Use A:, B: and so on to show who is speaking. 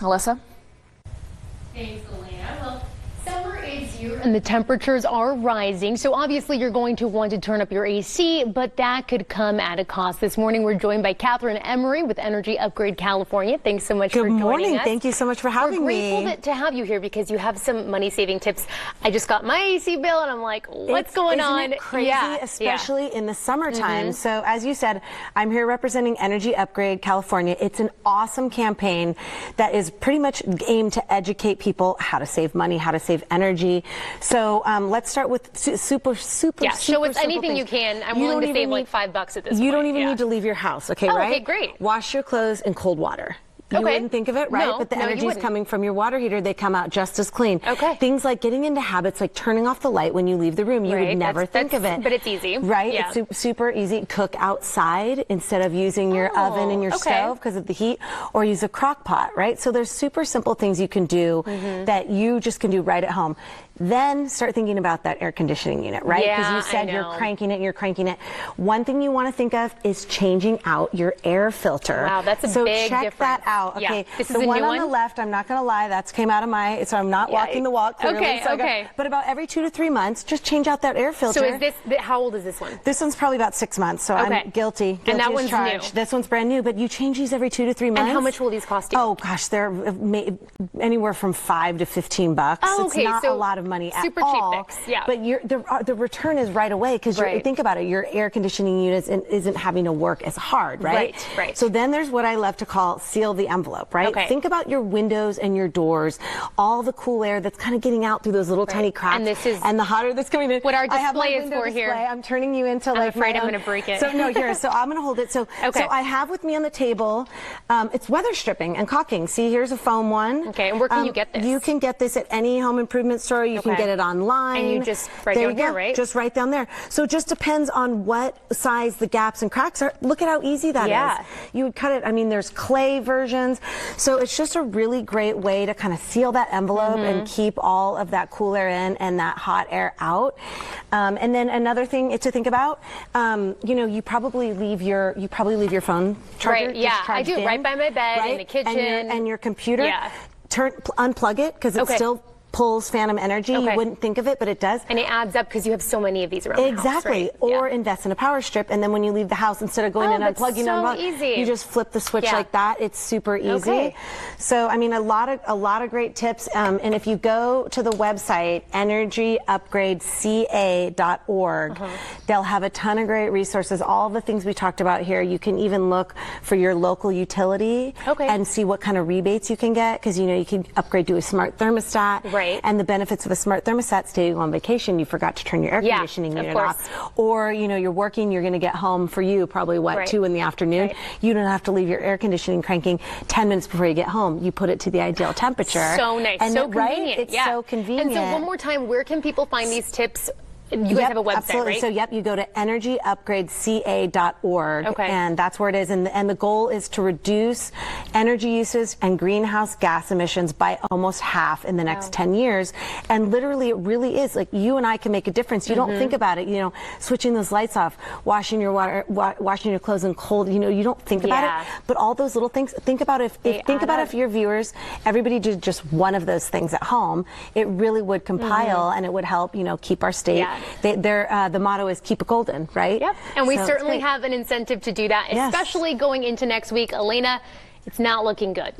A: Alyssa?
B: Thanks, Elena. Well, summer is here and the temperatures are rising, so obviously you're going to want to turn up your AC, but that could come at a cost. This morning we're joined by Kathryn Emery with Energy Upgrade California. Thanks so much for joining us.
C: Good morning. Thank you so much for having me.
B: We're grateful to have you here because you have some money-saving tips. I just got my AC bill and I'm like, what's going on?
C: Isn't it crazy, especially in the summertime. So as you said, I'm here representing Energy Upgrade California. It's an awesome campaign that is pretty much aimed to educate people how to save money, how to save energy. So let's start with super
B: show us anything you can. I'm willing to save like $5 at this point.
C: You don't even need to leave your house, right?
B: Okay, great.
C: Wash your clothes in cold water. You wouldn't think of it, right?
B: No,
C: but the energy is coming from your water heater. They come out just as clean.
B: Okay.
C: Things like getting into habits like turning off the light when you leave the room. You would never think of it.
B: But it's easy.
C: Right?
B: Yeah.
C: It's super easy. Cook outside instead of using your oven and your stove because of the heat, or use a crock pot, right? So there's super simple things you can do that you just can do right at home. Then start thinking about that air conditioning unit, right? Because you said you're cranking it. One thing you want to think of is changing out your air filter.
B: Wow, that's a big difference.
C: So check that out. Okay,
B: this is
C: the one on the left, I'm not going to lie, that's came out of my, so I'm not walking the walk clearly. But about every 2 to 3 months, just change out that air filter.
B: So is this, how old is this one?
C: This one's probably about 6 months, so I'm guilty.
B: And that one's new.
C: This one's brand new, but you change these every 2 to 3 months.
B: And how much will these cost you?
C: Oh gosh, they're anywhere from $5 to $15.
B: Oh,
C: okay. It's not a lot of money at
B: super
C: all.
B: Cheap fix. Yeah.
C: But the return is right away because think about it, your air conditioning unit isn't having to work as hard, right?
B: Right.
C: So then there's what I love to call seal the envelope, right?
B: Okay.
C: Think about your windows and your doors, all the cool air that's kind of getting out through those little tiny cracks.
B: And
C: the hotter that's coming in.
B: What our display is for here.
C: I'm turning you into like.
B: I'm afraid I'm going to break it.
C: So no, here. So I'm going to hold it. So I have with me on the table, it's weather stripping and caulking. See, here's a foam one.
B: Okay, and where can you get this?
C: You can get this at any home improvement store. You can get it online.
B: And you just right down here, right?
C: Just right down there. So it just depends on what size the gaps and cracks are. Look at how easy that is. You would cut it. I mean, there's clay versions. So it's just a really great way to kind of seal that envelope and keep all of that cool air in and that hot air out. And then another thing to think about, you probably leave your phone charger.
B: Right. Yeah, I do. Right by my bed, in the kitchen,
C: and your computer.
B: Yeah.
C: Unplug it because it still pulls phantom energy. You wouldn't think of it, but it does.
B: And it adds up because you have so many of these around the house,
C: Exactly. Or invest in a power strip, and then when you leave the house, instead of going and unplugging, you just flip the switch like that. It's super easy. So I mean, a lot of great tips. And if you go to the website energyupgradeca.org, they'll have a ton of great resources. All the things we talked about here. You can even look for your local utility and see what kind of rebates you can get, because you can upgrade to a smart thermostat. And the benefits of a smart thermostat: say you go on vacation, you forgot to turn your air conditioning unit off, or you're working, you're going to get home for you probably 2 in the afternoon. You don't have to leave your air conditioning cranking 10 minutes before you get home. You put it to the ideal temperature.
B: So nice,
C: and
B: so convenient.
C: It's so convenient.
B: And so one more time, where can people find these tips? You guys have a website, right?
C: So you go to energyupgradeca.org, and that's where it is. And the goal is to reduce energy uses and greenhouse gas emissions by almost half in the next 10 years. And literally, it really is like you and I can make a difference. You don't think about it, switching those lights off, washing your water, washing your clothes in cold. You don't think about it. But all those little things. Think about if your viewers, everybody did just one of those things at home, it really would compile and it would help keep our state. The motto is keep it golden, right?
B: Yep. And we certainly have an incentive to do that, especially going into next week. Elena, it's not looking good.